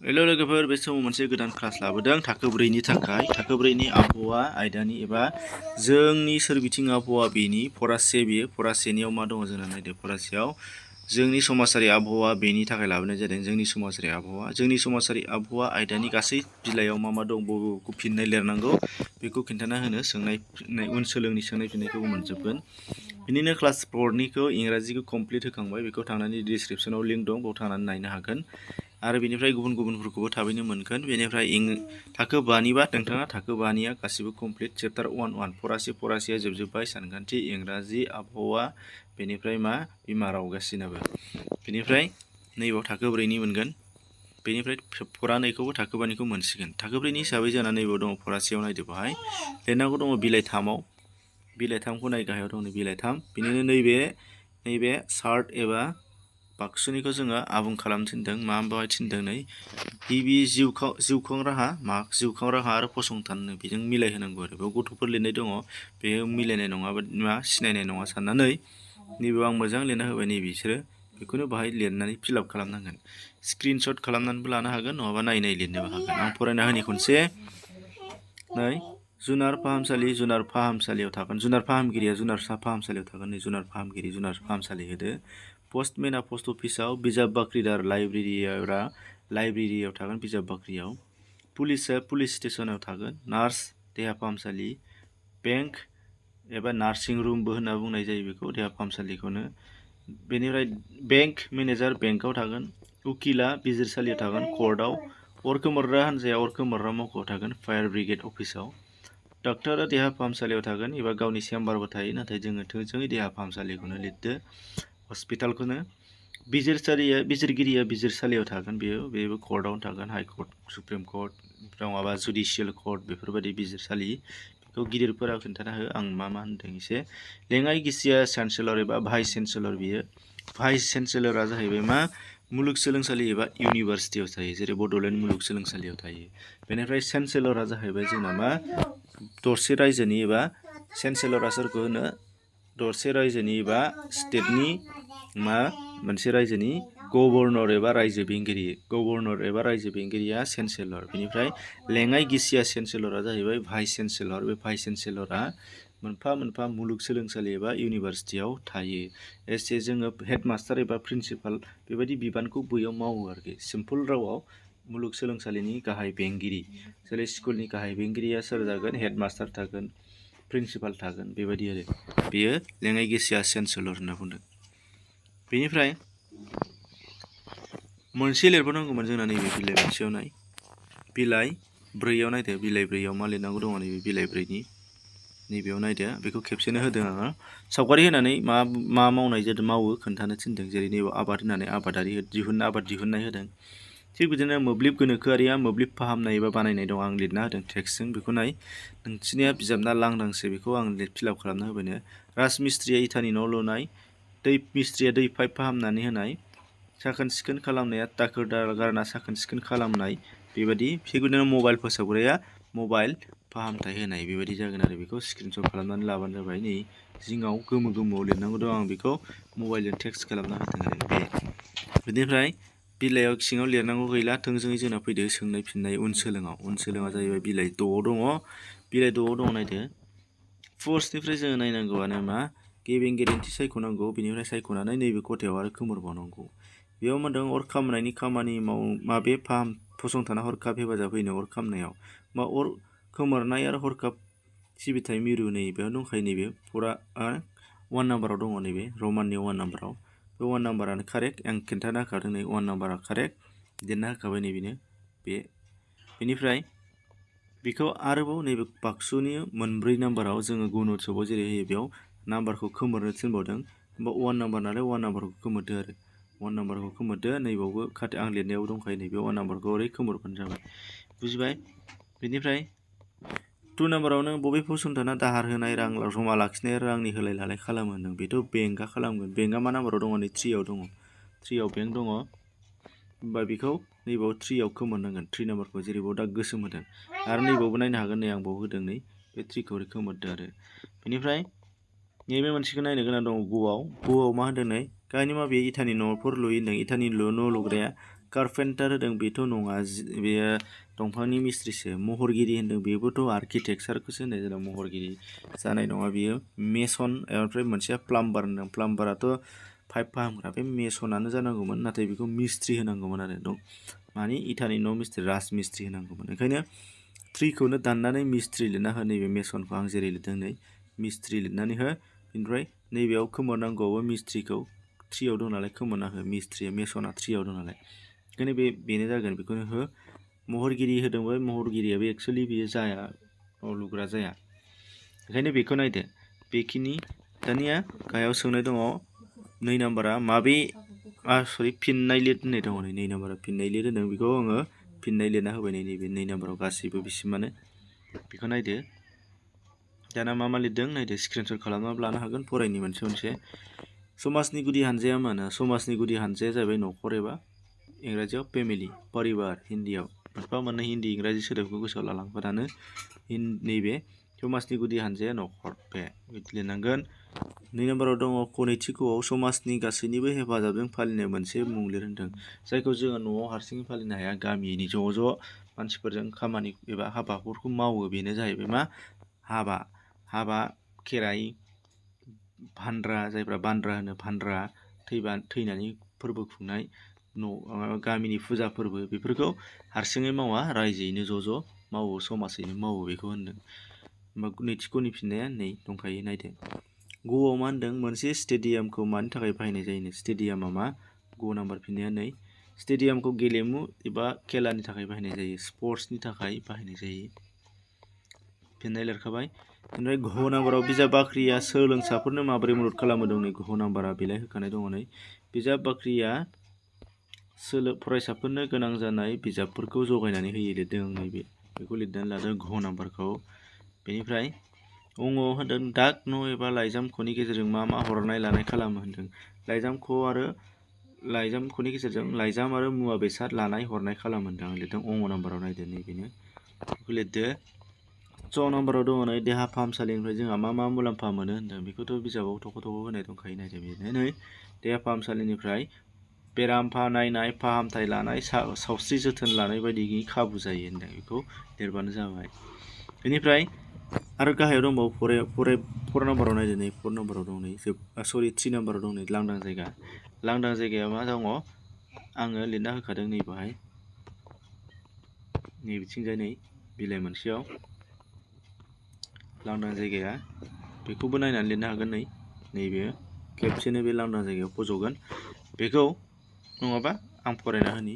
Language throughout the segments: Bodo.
हेल' लोगोफोर, बे समाव मोनसे गोदान क्लास लाबोदों थाखो 4नि थाखाय। थाखो 4नि आबहावा आयदानि एबा जोंनि सोरबिथिं आबहावा बेनि फरासे बेयो फरासेनियाव मा दङ जोंना नायदो। फरासेयाव जोंनि समाजारि आबहावा बेनि थाखाय लाबोनाय जादों। जोंनि समाजारि आबहावा आयदानि गासै बिलाइयाव मा दं बबेखौ फिननाय लिरनांगौ बेखौ खिन्थाना होनो सोंनाय फिननाय उन सोलोंनि सोंनाय फिननायखौबो मोनजोबगोन। बिनिनो क्लास 4निखौ इंराजिखौ कमप्लिट होखांबाय। बेखौ थांनानै डिसक्रिपसनाव लिंक दं, बेयाव थांनानै नायनो हागोन। आरो बेनिफ्राय गुबुनफोरखौबो थाबैनो मोनगोन। बेनिफ्राय थाखो 5निबा नोंथाङा थाखो 5निया गासिबो कमप्लिट। चेप्टार 1 फरासेया जोबजोब्बाय। सानखान्थि, इंराजि, आबहावा, बेनिफ्राय मा बिमा राव गासिनाबो। बेनिफ्राय नैबाव थाखो 4नि मोनगोन। बेनिफ्राय फरा 2खौबो थाखो 5निखौ मोनसिगोन। थाखो 4नि हिसाबै जोंना नैबाव दङ फरासेयाव नायदो, बाहाय लिरनांगौ दङ बिलाइ 3आव। बिलाइ 3खौ नाय, गाहायाव दं बिलाइ 3। बिनिनो नैबे सार्ट एबा बाक्सुनिखौ जोङो आबुं खालामनो थिनदों। मा बाहाय थिनदों, नै गिबि जिउखां राहा आरो फसंथाननो बेजों मिलायहोनांगौ आरो। बेयाव गथ'फोर लिरनाय दङ, बेयो मिलायनाय नङाबा मा सिनायनाय नङा साननानै नैबेयाव आं मोजां लिरना होबाय। नै बिसोरो बेखौनो बाहाय लिरनानै फिलआप खालामनांगोन। स्क्रिनशट खालामनानैबो लानो हागोन, नङाबा नायै लिरनोबो हागोन। आं फरायना होनि खनसे। नै जुनार फाहामसालियाव थागोन। जुनार फाहामगिरिया जुनार फाहामसालियाव थागोन। नै जुनार फाहामगिरि जुनार फाहामसालि होदो। पस्टमेना पस्ट अफिसाव, बिजाब बाख्रिदार लाइब्रेरियाव थागोन, बिजाब बाख्रियाव। पुलिसआ पुलिस स्टेसनाव थागोन। नार्स देहा फाहामसालि, बेंक एबा नार्सिं रुमबो होनना बुंनाय जायो बेखौ, देहा फाहामसालिखौनो। बेनिफ्राय बेंक मेनेजार बेंकआव थागोन। उकिला बिजिरसालियाव थागोन, कर्टआव। अर खोमोरग्रा हान्जाया अर खोमोरग्रा मावख'आव थागोन, फायार ब्रिगेड अफिसाव। डाक्टारा देहा फाहामसालियाव थागोन एबा गावनि चेम्बारबो थायो, नाथाय जोङो थोंजोङै देहा फाहामसालिखौनो लिरदो, हस्पिटालखौनो। बिजिरगिरिया बिजिरसालियाव थागोन, बेबो कर्टआवनो थागोन, हाइ कर्ट, सुप्रिम कर्ट, नङाबा जुडिसियेल कर्ट, बेफोरबायदि बिजिरसालि। बेखौ गिदिरफोरा खोन्थाना हो, आं मा होनदों एसे। लेङाइ गिसिया चेन्सेलर एबा भाइस चेन्सेलर। बियो भाइस चेन्सेलरा जाहैबाय मा मुलुगसोलोंसालि एबा इउनिभारसिटियाव थायो, जेरै बड'लेण्ड मुलुगसोलोंसालियाव थायो। बेनिफ्राय चेन्सेलरा जाहैबाय जोंना मा दरसे रायजोनि एबा चेन्सेलरा सोरखौ होनो, दरसे रायजोनि एबा स्टेटनि मोनसे रायजोनि गभर्नर एबा रायजो बेंगिरिया चेन्सेलर। बेनिफ्राय लेङाइ गिसिया चेन्सेलरा जाहैबाय भाइस चेन्सेलर। बे भाइस चेन्सेलरा मोनफा मोनफा मुलुगसोलोंसालि एबा इउनिभारसिटियाव थायो। एसे जोङो हेडमास्टार एबा प्रिन्सिपाल बेबायदि बिबानखौ बैयाव मावो आरोखि। सिम्पोल रावाव मुलुगसोलोंसालिनि गाहाय बेंगिरि, जेरै स्कुलनि गाहाय बेंगिरिया सोर जागोन, हेडमास्टार थागोन, प्रिन्सिपाल थागोन, बेबायदि आरो। बेयो लेङाइ गिसिया चेन्सेलर होनना बुंदों। बेनिफ्राय मोनसे लिरबावनांगौमोन जोंना नैबे बिलाइ मोनसेयाव नाय, बिलाइ 4आव नायदो। बिलाइ 4आव मा लिरनांगौ दङ, नैबे बिलाइ 4नि नैबेयाव नायदो। बेखौ खेबसेनो होदों आङो। सावगारि होनानै मा मावनाय जादों मावो खोन्थानो थिनदों। जेरै नैबेयाव आबाद होनानै आबाद दिहुननाय होदों। थिग बिदिनो मोब्लिब गोनोखोआरिया मोब्लिब फाहामनाय एबा बानायनाय दं, आं लिरना होदों टेक्सटजों। बेखौ नाय, नोंसिनिया बिजाबना लांदांसो, बेखौ आं फिलआप खालामना होबायनो। राजमिस्ट्रिया इटानि न' लुनाय, दै मिस्ट्रिया दै पाइप फाहामनानै होनाय, साखोन सिखोन खालामनाया दाखोर दाला गारना साखोन सिखोन खालामनाय, बेबायदि। थिग बिदिनो मबाइल फोसाबग्राया मबाइल फाहामथाय होनाय, बेबायदि जागोन आरो। बेखौ स्क्रिनशट खालामनानै लाबानो जाबाय। नै जिङाव गोमोआव लिरनांगौ दं, आं बेखौ मबाइलजों टेक्स्ट खालामना होदों आरो। बेनिफ्राय बिलाइयाव सिङाव लिरनांगौ गैला, थोंजोङै जोंना फैदो सोंनाय फिननाय उन सोलोङा जाहैबाय बिलाइ 6आव दङ। बिलाइ 6आव दङ नायदो। फर्सनिफ्राय जोङो नायनांगौआनो मा गिबिं गेरेन्थि सायख'नांगौ। बेनिफ्राय सायख'नानै नैबे खथायाव आरो खोमोरबावनांगौ। बेयाव मा होनदों, अर खामनायनि खामानि माबे फसंथाना हरखाब हेफाजाब होनो अर खामनायाव। अर खोमोरनाय आरो हरखाब सिबिथाय मिरु, नैबेयाव दंखायो। नैबे फरा 1 नाम्बाराव दङ, नैबे रमाननि 1 नाम्बाराव। बे 1 नाम्बारानो कारेक्ट, आं खिन्थाना होखादों। नै 1 नाम्बारा कारेक्ट, लिरना होखाबाय नैबेनो बे। बेनिफ्राय बेखौ आरोबाव नैबे बाक्सुनि 4 नाम्बाराव जोङो गुन उत्सबआव जेरै होयो, बेयाव नाम्बारखौ खोमोरनो थिनबावदों। होमबा 1 नाम्बार नालाय 1 नाम्बारखौ खोमोरदो आरो। 1 नाम्बारखौ खोमोरदो। नैबावबो आं लिरनायाव दंखायो, नैबेयाव 1 नाम्बारखौ ओरै खोमोरबानो जाबाय। बुजिबाय? बेनिफ्राय 2 नाम्बाराव नों बबे फसंथाना दाहार होनाय, रां जमा लाखिनाय, रांनि होलाय लालाय खालामो होनदों। बेथ' बेंकआ खालामगोन। बेंकआ मा नाम्बाराव दङ, नै 3आव दङ। 3आव बेंक दङ। होमबा बेखौ नैबाव 3आव खोमोरनांगोन। 3 नाम्बारखौ जेरैबाव दा गोसोम होदों। आरो नैबावबो नायनो हागोन, नै आं बाव होदों, नै बे 3खौ ओरै खोमोरदो आरो। बेनिफ्राय नैबे मोनसेखौ नायनो गोनां दङ, ग'आव मा होनदों, नै गाहायनि माबे इटानि न'फोर लुयो होनदों। इटानि न' लुग्राया कारपेन्टार होदों बेथ' नङा बेयो दंफांनि मिस्ट्रिसो। महरगिरि होनदों बेबोथ' आर्किटेक्सारखौसो होननाय जादों महरगिरि जानाय नङा बियो। मेसन ओमफ्राय मोनसेया प्लाम्बार होनदों। प्लाम्बाराथ' पाइप फाहामग्रा बे मेसनानो जानांगौमोन नाथाय बेखौ मिस्ट्रि होनांगौमोन आरो मानि इटानि न' मिस्ट्रि राज मिस्ट्रि होनांगौमोन। ओंखायनो थ्रिखौनो दाननानै मिस्ट्रि लिरना हो। नैबे मेसनखौ आं जेरै लिरदों नै मिस्ट्रि लिरनानै हो। बेनिफ्राय नैबेयाव खोमोरनांगौआवबो मिस्ट्रिखौ थ्रियाव दं नालाय खोमोरना हो। मिस्ट्रिया मेसना थ्रियाव दं नालाय ओंखायनो बेनो जागोन बेखौनो हो। महरगिरि होदोंबा महरगिरियाबो एक्सुवेलि बेयो जाया न' लुग्रा जाया। ओंखायनो बेखौ नायदो बेखिनि। दानिया गाहायाव सोंनाय दङ 2 नाम्बारा माबे फिननाय लिर होननाय दङ नै 2 नाम्बारा फिननाय लिर होनदों बेखौ आङो फिननाय लिरना होबाय नैबे 2 नाम्बाराव गासैबो बिसिमानो बेखौ नायदो। दाना मा लिरदों नायदो स्क्रिनशट खालामनानै लानो हागोन फरायनि मोनसे समाजनि गुदि हानजाया मा होनो? समाजनि गुदि हानजाया जाहैबाय न'खर एबा इंराजियाव फेमिलि परिबार हिन्दीयाव मोनफा मोननै हिन्दी इंराजि सोदोबखौ गोसोआव लालांबानो नैबे समाजनि गुदि हानजाया न'खर बे बिदि लिरनांगोन। 2 नाम्बाराव दङ नैथि कआव समाजनि गासैनिबो हेफाजाबजों फालिनाय मोनसे मुं लिर होनदों जायखौ जोङो न'आव हारसिङै फालिनो हाया गामिनि ज' मानसिफोरजों खामानि एबा हाबाफोरखौ मावो। बेनो जाहैबाय मा हाबा खेराइ भान्द्रा जायफ्रा भान्द्रा होनो भान्द्रा थैनानै फोरबो खुंनाय गामिनि फुजा फोरबो बेफोरखौ हारसिङै मावा रायजोयैनो ज' मावो समाजैनो मावो बेखौ होनदों। होमबा नैथि कनि फिननाया नै दंखायो नायदो। ग'आव मा होनदों मोनसे स्टेडियामखौ मानि थाखाय बाहायनाय जायोनो? स्टेडियामा मा? ग' नाम्बार फिननाया नै स्टेडियामखौ गेलेमु एबा खेलानि थाखाय बाहायनाय जायो स्पर्ट्सनि थाखाय बाहायनाय जायो। फिननाय लिरखाबाय। ओमफ्राय घ नाम्बाराव बिजाब बाख्रिया सोलोंसाफोरनो माबोरै मदद खालामो दं नै घ नाम्बारा बिलाइ होखानाय दङ नै बिजाब बाख्रिया फरायसाफोरनो गोनां जानाय बिजाबफोरखौ जगायनानै होयो लिरदों आं नैबे बेखौ लिरनानै लादों घ नाम्बारखौ। बेनिफ्राय अङआव होनदों डाक न' एबा लाइजाम ख'नि गेजेरजों मा हरनाय लानाय खालामो होनदों। लाइजाम ख'नि गेजेरजों लाइजाम आरो मुवा बेसाद लानाय हरनाय खालामो होनदों आं लिरदों अ नाम्बाराव नायदो नैबेनो बेखौ लिरदो। च नाम्बाराव दङ नै देहा फाहामसालिनिफ्राय जोंहा मा मुलाम्फा मोनो होनदों बेखौथ' बिजाबाव थख' होनाय दंखायो नायदो बेनो नै देहा फाहामसालिनिफ्राय बेराम नायनाय फाहामथाय लानाय सावस्रि जोथोन लानाय बायदि खाबु जायो होनदों बेखौ लिरबानो जाबाय। बेनिफ्राय आरो गाहायाव दंबावो 4 नाम्बाराव नायदो नै 4 नाम्बाराव दं नै 3 नाम्बाराव दं नै लांदां जायगा। लांदां जायगाया मा दङ आङो लिरना होखादों नै बाहाय नैबिथिंजाय नै बिलाइ मोनसेयाव लांदां जायगाया बेखौबो नायनानै लिरनो हागोन नैबे खेबसेनो बे लांदां जायगायाव फज'गोन बेखौ नङाबा आं फरायना होनि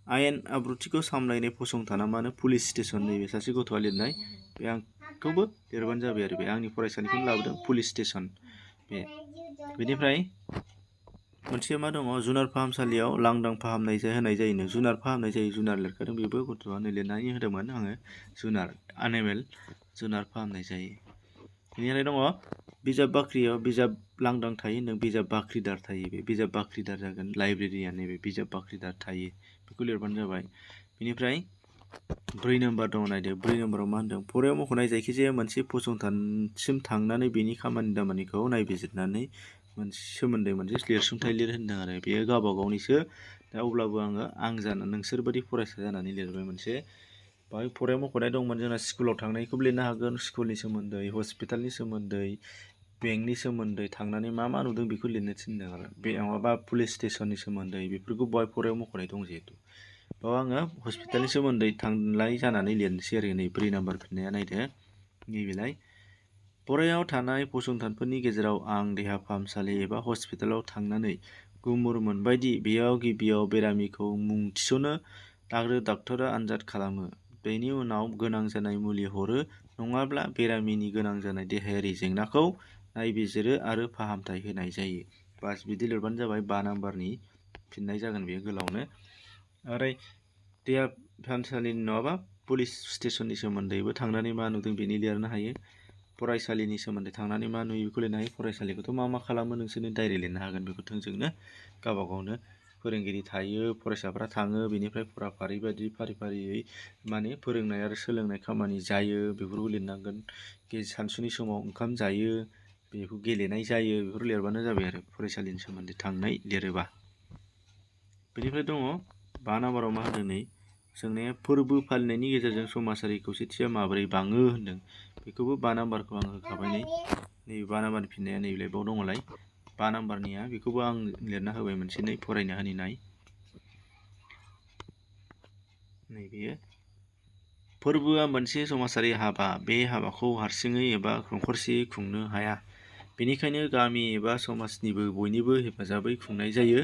आयेन आब्रुथिखौ सामलायनाय फसंथाना मानो पुलिस स्टेसन नैबे सासे गथ'आ लिरनाय बे आंखौबो लिरबानो जाबाय आरो बे आंनि फरायसालिखौनो लाबोदों पुलिस स्टेसन बेनिफ्राय मोनसे मा दङ जुनार फाहामसालियाव लांदां फाहामनाय होनाय जायोनो जुनार फाहामनाय जायो जुनार लिरखादों बेबो गथ'आनो लिरनानै होदोंमोन आङो जुनार एनिमेल जुनार फाहामनाय जायो। बेनिफ्राय दङ बिजाब बाख्रियाव बिजाब लांदां थायो होनदों बिजाब बाख्रिदार थायो बे बिजाब बाख्रिदार जागोन लाइब्रेरिया नैबे बिजाब बाख्रिदार थायो बेखौ लिरबानो जाबाय। बेनिफ्राय 4 नाम्बार दङ नायदो 4 नाम्बाराव मा होनदों फरायाव मख'नाय जायखिजाया मोनसे फसंथानसिम थांनानै बेनि खामानि दामानिखौ नायबिजिरनानै सोमोन्दै मोनसे लिरसुंथाइ लिर होनदों आरो बेयो गावबा गावनिसो दा अब्लाबो आं नोंसोरबायदि फरायसा जानानै लिरबाय मोनसे बाहाय फरायाव मख'नाय दंमोन जोंना स्कुलाव थांनायखौबो लिरनो हागोन स्कुलनि सोमोन्दै हस्पिटालनि सोमोन्दै बेंकनि सोमोन्दै थांनानै मा नुदों बेखौ लिरनो थिनदों आरो बे माबा पुलिस स्टेसननि सोमोन्दै बेफोरखौ बहाय फरायाव मख'नाय दं जिहेतु बाव आङो हस्पिटालनि सोमोन्दै थांलाय जानानै लिरनोसै आरो नै 4 नाम्बार फिननाया नायदो नैबेलाय फरायाव थानाय फसंथानफोरनि गेजेराव आं देहा फाहामसालि एबा हस्पिटालाव थांनानै गुमुर मोनबायदि बेयाव गिबियाव बेरामिखौ मुं थिसनो डाक्टरा आनजाद खालामो बेनि उनाव गोनां जानाय मुलि हरो नङाब्ला बेरामिनि गोनां जानाय देहायारि जेंनाखौ नायबिजिरो आरो फाहामथाय होनाय जायो। बास बिदि लिरबानो जाबाय 5 नाम्बारनि फिननाय जागोन बेयो गोलावनो। आरो देहा फाहामसालिनि नङाबा पुलिस स्टेसननि सोमोन्दैबो थांनानै मा नुदों बेनि लिरनो हायो फरायसालिनि सोमोन्दै थांनानै मा नुयो बेखौ लिरनो हायो फरायसालिखौथ' मा खालामो नोंसोरनो डाइरेक्ट लिरनो हागोन बेखौ थोंजोंनो गावबा गावनो फोरोंगिरि थायो फरायसाफ्रा थाङो बेनिफ्राय फराफारि बायदि फारि फारियै माने फोरोंनाय आरो सोलोंनाय खामानि जायो बेफोरखौ लिरनांगोन सानसुनि समाव ओंखाम जायो बेखौ गेलेनाय जायो बेफोर लिरबानो जाबाय आरो फरायसालिनि सोमोन्दै थांनाय लिरोबा। बेनिफ्राय दङ 5 नाम्बाराव मा होनदों नै सोंनाया फोरबो फालिनायनि गेजेरजों समाजारि खौसेथिया माबोरै बाङो होनदों। बेखौबो 5 नाम्बारखौ आं होखाबाय नै। नैबे 5 नाम्बारनि फिननाया नैबेलाय बाव दङलाय 5 नाम्बारनिया बेखौबो आं लिरना होबाय मोनसे नै फरायना होनि नाय। नैबेयो फोरबोआ मोनसे समाजारि हाबा। बे हाबाखौ हारसिङै एबा नखरसेयै खुंनो हाया। बेनिखायनो गामि एबा समाजनिबो बयनिबो हेफाजाबै खुंनाय जायो।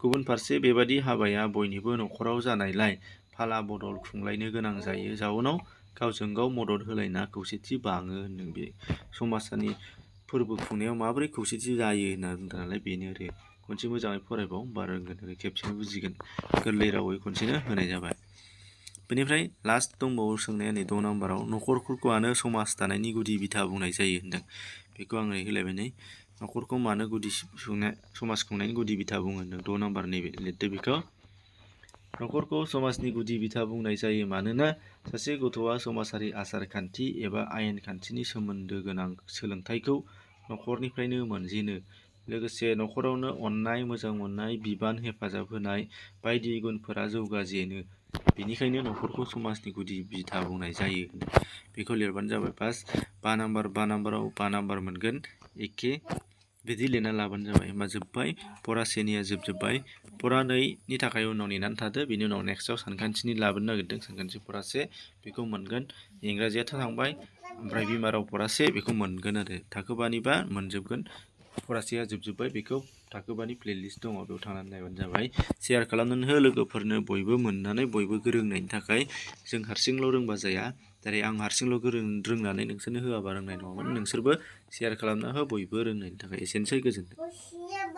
गुबुन फारसे बेबादि हाबाया बयनिबो नखराव जानायलाय फाला बदल खुंलायनो गोनां जायो। जाउनाव गावजों गाव मदद होलायना खौसेथि बाङो होनदों। बे समाजनि फोरबो खुंनायाव माबोरै खौसेथि जायो होनना बुंदों नालाय बेनो आरो। खनसे मोजाङै फरायबाव होमबा रोंगोन आरो खेबसेनो बुजिगोन। गोरलै रावै खनसेनो होनाय जाबाय। बेनिफ्राय लास्ट दंबावो सोंनाया नै 6 नाम्बाराव नखरफोरखौआनो समाज दानायनि गुदि बिथा बुंनाय जायो होनदों। बेखौ आं ओरै होलायबाय नै नखरखौ मानो समाज खुंनायनि गुदि बिथा बुङो होनदों 6 नाम्बार नैबे लिरदो बेखौ। नखरखौ समाजनि गुदि बिथा बुंनाय जायो मानोना सासे गथ'आ समाजारि आसार खान्थि एबा आयेन खान्थिनि सोमोन्दो गोनां सोलोंथाइखौ नखरनिफ्रायनो मोनजेनो। लोगोसे नखरावनो अननाय, मोजां मोननाय, बिबान, हेफाजाब होनाय बायदि गुनफोरा जौगाजेनो। बेनिखायनो नखरखौ समाजनि गुदि बिथा बुंनाय जायो। बेखौ लिरबानो जाबाय बास 5 नाम्बाराव 5 नाम्बार मोनगोन एखे बिदि लिरना लाबानो जाबाय। होमबा जोब्बाय फरा सेनिया जोबजोब्बाय। फरा 2नि थाखाय उनाव नेनानै थादो। बेनि उनाव नेक्स्टआव सानखान्थिनि लाबोनो नागिरदों। सानखान्थि फरा 1 बेखौ मोनगोन। इंराजियाथ' थांबाय ओमफ्राय बिमा राव फरा 1 बेखौ मोनगोन आरो। थाखो 5निबा मोनजोबगोन। फरा 1आ जोबजोब्बाय। बेखौ थाखो 5नि प्लेलिस्ट दङ बेयाव थांनानै नायबानो जाबाय। शेयार खालामनानै हो लोगोफोरनो बयबो मोननानै बयबो रोंनायनि थाखाय। जों हारसिंल' रोंबा जाया। जेरै आं हारसिंल' रोंनानै नोंसोरनो होआबा रोंनाय नङामोन। नोंसोरबो शेयार खालामना हो बयबो रोंनायनि थाखाय। एसेनोसै गोजोन्थों।